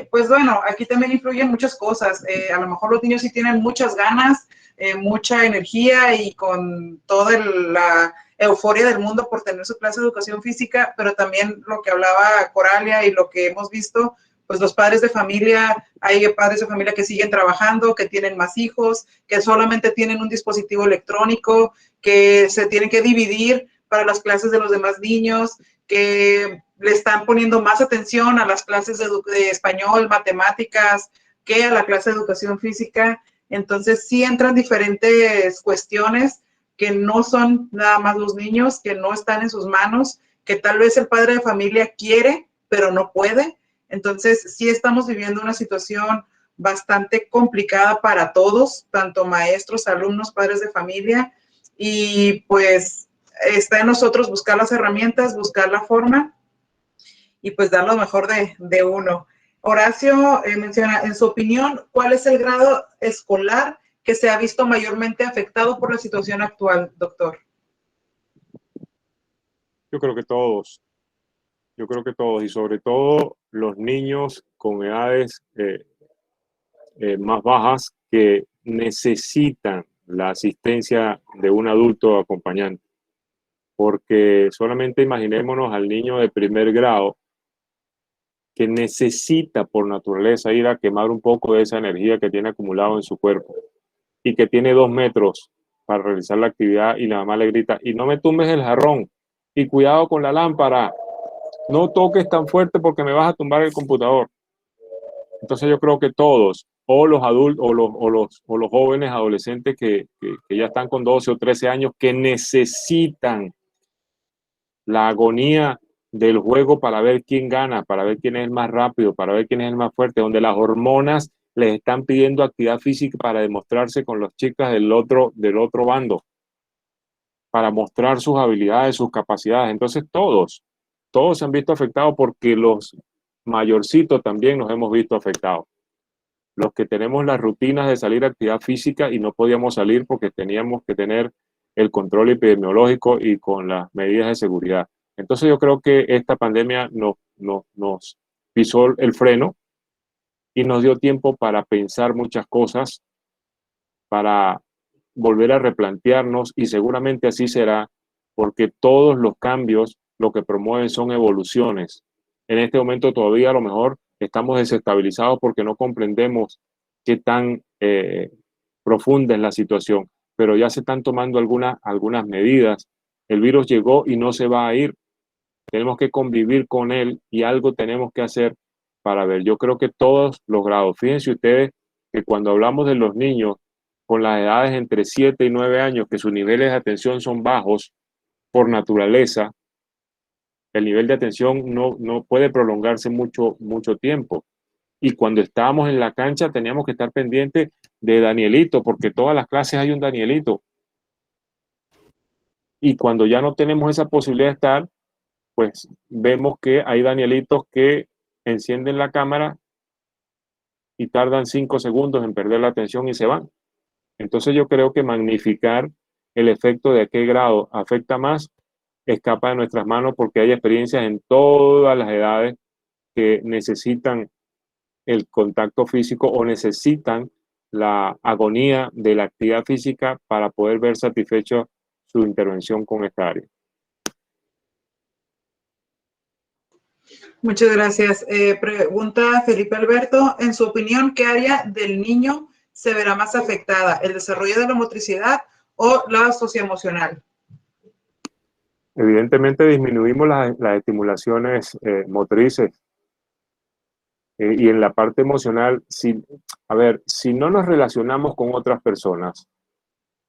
Pues bueno, aquí también influyen muchas cosas. A lo mejor los niños sí tienen muchas ganas, mucha energía y con toda la euforia del mundo por tener su clase de educación física, pero también lo que hablaba Coralia y lo que hemos visto, pues los padres de familia, hay padres de familia que siguen trabajando, que tienen más hijos, que solamente tienen un dispositivo electrónico, que se tienen que dividir para las clases de los demás niños, que le están poniendo más atención a las clases de español, matemáticas, que a la clase de educación física. Entonces sí entran diferentes cuestiones que no son nada más los niños, que no están en sus manos, que tal vez el padre de familia quiere, pero no puede. Entonces, sí estamos viviendo una situación bastante complicada para todos, tanto maestros, alumnos, padres de familia, y pues está en nosotros buscar las herramientas, buscar la forma y pues dar lo mejor de uno. Horacio menciona, en su opinión, ¿cuál es el grado escolar que se ha visto mayormente afectado por la situación actual, doctor? Yo creo que todos. Yo creo que todos, y sobre todo los niños con edades más bajas que necesitan la asistencia de un adulto acompañante. Porque solamente imaginémonos al niño de primer grado que necesita por naturaleza ir a quemar un poco de esa energía que tiene acumulado en su cuerpo y que tiene 2 metros para realizar la actividad, y la mamá le grita, y no me tumbes el jarrón, y cuidado con la lámpara, no toques tan fuerte porque me vas a tumbar el computador. Entonces yo creo que todos, o los adultos, o los jóvenes adolescentes que ya están con 12 o 13 años, que necesitan la agonía del juego para ver quién gana, para ver quién es el más rápido, para ver quién es el más fuerte, donde las hormonas les están pidiendo actividad física para demostrarse con las chicas del otro bando, para mostrar sus habilidades, sus capacidades. Entonces todos se han visto afectados, porque los mayorcitos también nos hemos visto afectados. Los que tenemos las rutinas de salir a actividad física y no podíamos salir porque teníamos que tener el control epidemiológico y con las medidas de seguridad. Entonces yo creo que esta pandemia nos pisó el freno y nos dio tiempo para pensar muchas cosas, para volver a replantearnos, y seguramente así será, porque todos los cambios lo que promueven son evoluciones En este momento todavía a lo mejor estamos desestabilizados porque no comprendemos qué tan profunda es la situación, pero ya se están tomando algunas medidas. El virus llegó y no se va a ir. Tenemos que convivir con él y algo tenemos que hacer para ver. Yo creo que todos los grados, fíjense ustedes que cuando hablamos de los niños con las edades entre 7 y 9 años, que sus niveles de atención son bajos por naturaleza, el nivel de atención no puede prolongarse mucho tiempo. Y cuando estábamos en la cancha teníamos que estar pendientes de Danielito, porque todas las clases hay un Danielito. Y cuando ya no tenemos esa posibilidad de estar, pues vemos que hay Danielitos que encienden la cámara y tardan 5 segundos en perder la atención y se van. Entonces yo creo que magnificar el efecto de qué grado afecta más escapa de nuestras manos, porque hay experiencias en todas las edades que necesitan el contacto físico o necesitan la agonía de la actividad física para poder ver satisfecho su intervención con esta área. Muchas gracias. Pregunta Felipe Alberto, en su opinión, ¿qué área del niño se verá más afectada? ¿El desarrollo de la motricidad o la socioemocional? Evidentemente disminuimos las estimulaciones motrices y en la parte emocional, si no nos relacionamos con otras personas,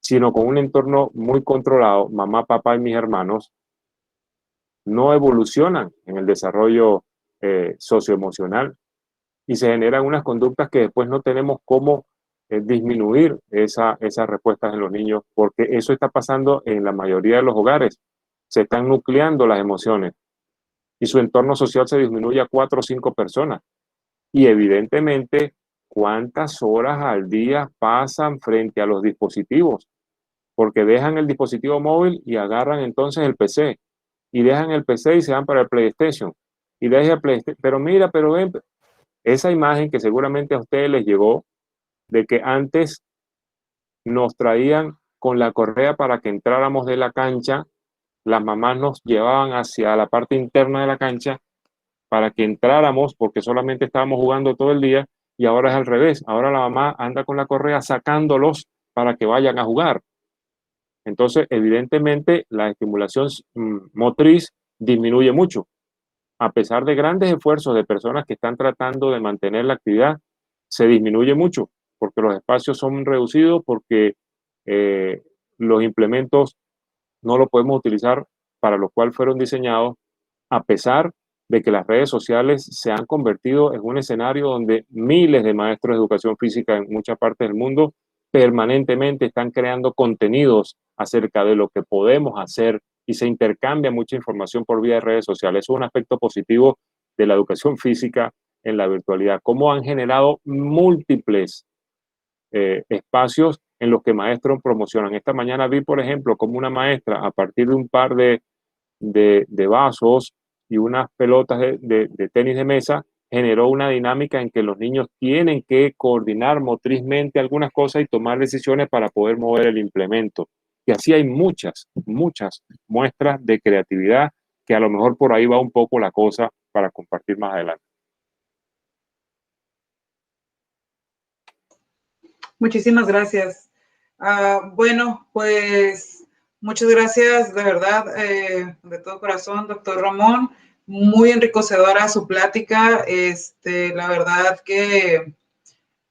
sino con un entorno muy controlado, mamá, papá y mis hermanos, no evolucionan en el desarrollo socioemocional y se generan unas conductas que después no tenemos cómo disminuir esas respuestas en los niños, porque eso está pasando en la mayoría de los hogares. Se están nucleando las emociones y su entorno social se disminuye a 4 o 5 personas. Y evidentemente, ¿cuántas horas al día pasan frente a los dispositivos? Porque dejan el dispositivo móvil y agarran entonces el PC. Y dejan el PC y se van para el PlayStation. Y dejan el PlayStation. Pero mira, pero ven, esa imagen que seguramente a ustedes les llegó, de que antes nos traían con la correa para que entráramos de la cancha, las mamás nos llevaban hacia la parte interna de la cancha para que entráramos porque solamente estábamos jugando todo el día, y ahora es al revés. Ahora la mamá anda con la correa sacándolos para que vayan a jugar. Entonces, evidentemente, la estimulación motriz disminuye mucho. A pesar de grandes esfuerzos de personas que están tratando de mantener la actividad, se disminuye mucho porque los espacios son reducidos, porque los implementos no los podemos utilizar para lo cual fueron diseñados, a pesar de que las redes sociales se han convertido en un escenario donde miles de maestros de educación física en muchas partes del mundo permanentemente están creando contenidos acerca de lo que podemos hacer y se intercambia mucha información por vía de redes sociales. Es un aspecto positivo de la educación física en la virtualidad. Cómo han generado múltiples espacios en los que maestros promocionan. Esta mañana vi, por ejemplo, cómo una maestra, a partir de un par de vasos y unas pelotas de tenis de mesa, generó una dinámica en que los niños tienen que coordinar motrizmente algunas cosas y tomar decisiones para poder mover el implemento. Y así hay muchas muestras de creatividad que a lo mejor por ahí va un poco la cosa para compartir más adelante. Muchísimas gracias. Bueno, pues muchas gracias de verdad, de todo corazón, doctor Ramón. Muy enriquecedora su plática. La verdad que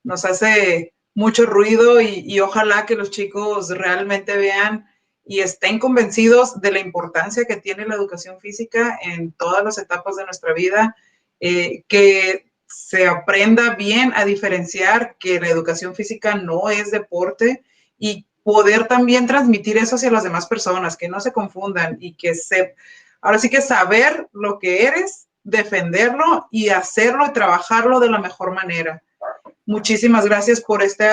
nos hace mucho ruido y ojalá que los chicos realmente vean y estén convencidos de la importancia que tiene la educación física en todas las etapas de nuestra vida, que se aprenda bien a diferenciar que la educación física no es deporte y poder también transmitir eso hacia las demás personas, que no se confundan y que ahora sí que saber lo que eres, defenderlo y hacerlo y trabajarlo de la mejor manera. Muchísimas gracias por este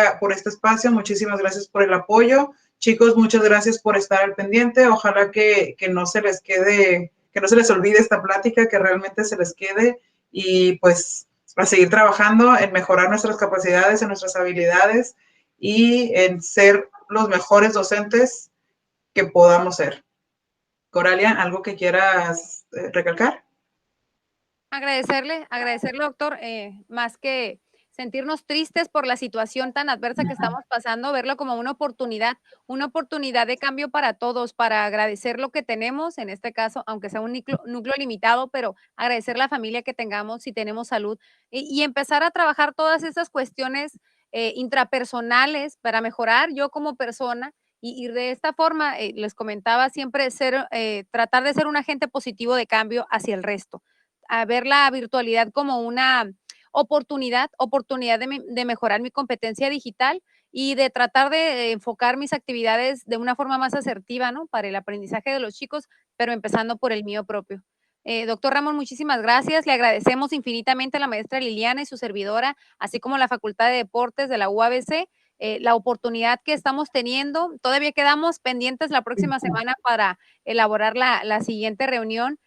espacio, muchísimas gracias por el apoyo. Chicos, muchas gracias por estar al pendiente. Ojalá que no se les quede, que no se les olvide esta plática, que realmente se les quede y pues a seguir trabajando en mejorar nuestras capacidades, en nuestras habilidades y en ser los mejores docentes que podamos ser. Coralia, ¿algo que quieras recalcar? Agradecerle, doctor, más que sentirnos tristes por la situación tan adversa que estamos pasando, verlo como una oportunidad de cambio para todos, para agradecer lo que tenemos, en este caso, aunque sea un núcleo limitado, pero agradecer la familia que tengamos, si tenemos salud, y empezar a trabajar todas esas cuestiones intrapersonales para mejorar yo como persona. Y de esta forma, les comentaba siempre tratar de ser un agente positivo de cambio hacia el resto, a ver la virtualidad como una oportunidad de mejorar mi competencia digital y de tratar de enfocar mis actividades de una forma más asertiva, ¿no? Para el aprendizaje de los chicos, pero empezando por el mío propio. Doctor Ramón, muchísimas gracias. Le agradecemos infinitamente a la maestra Liliana y su servidora, así como a la Facultad de Deportes de la UABC, la oportunidad que estamos teniendo. Todavía quedamos pendientes la próxima semana para elaborar la siguiente reunión.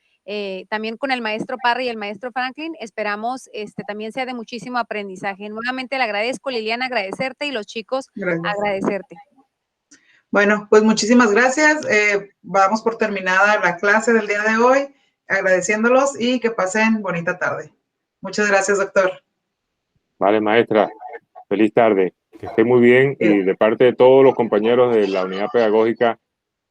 También con el maestro Parra y el maestro Franklin, esperamos también sea de muchísimo aprendizaje. Nuevamente le agradezco, Liliana, agradecerte y los chicos, Gracias. agradecerte. Bueno, pues muchísimas gracias. Vamos por terminada la clase del día de hoy, agradeciéndolos y que pasen bonita tarde. Muchas gracias, doctor. Vale, maestra. Feliz tarde. Que esté muy bien y de parte de todos los compañeros de la unidad pedagógica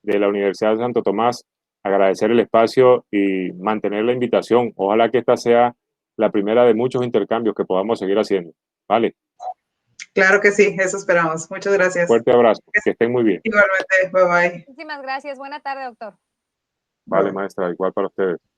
de la Universidad de Santo Tomás, agradecer el espacio y mantener la invitación. Ojalá que esta sea la primera de muchos intercambios que podamos seguir haciendo. Vale. Claro que sí, eso esperamos. Muchas gracias. Fuerte abrazo. Que estén muy bien. Igualmente. Bye bye. Muchísimas gracias. Buena tarde, doctor. Vale, maestra. Igual para ustedes.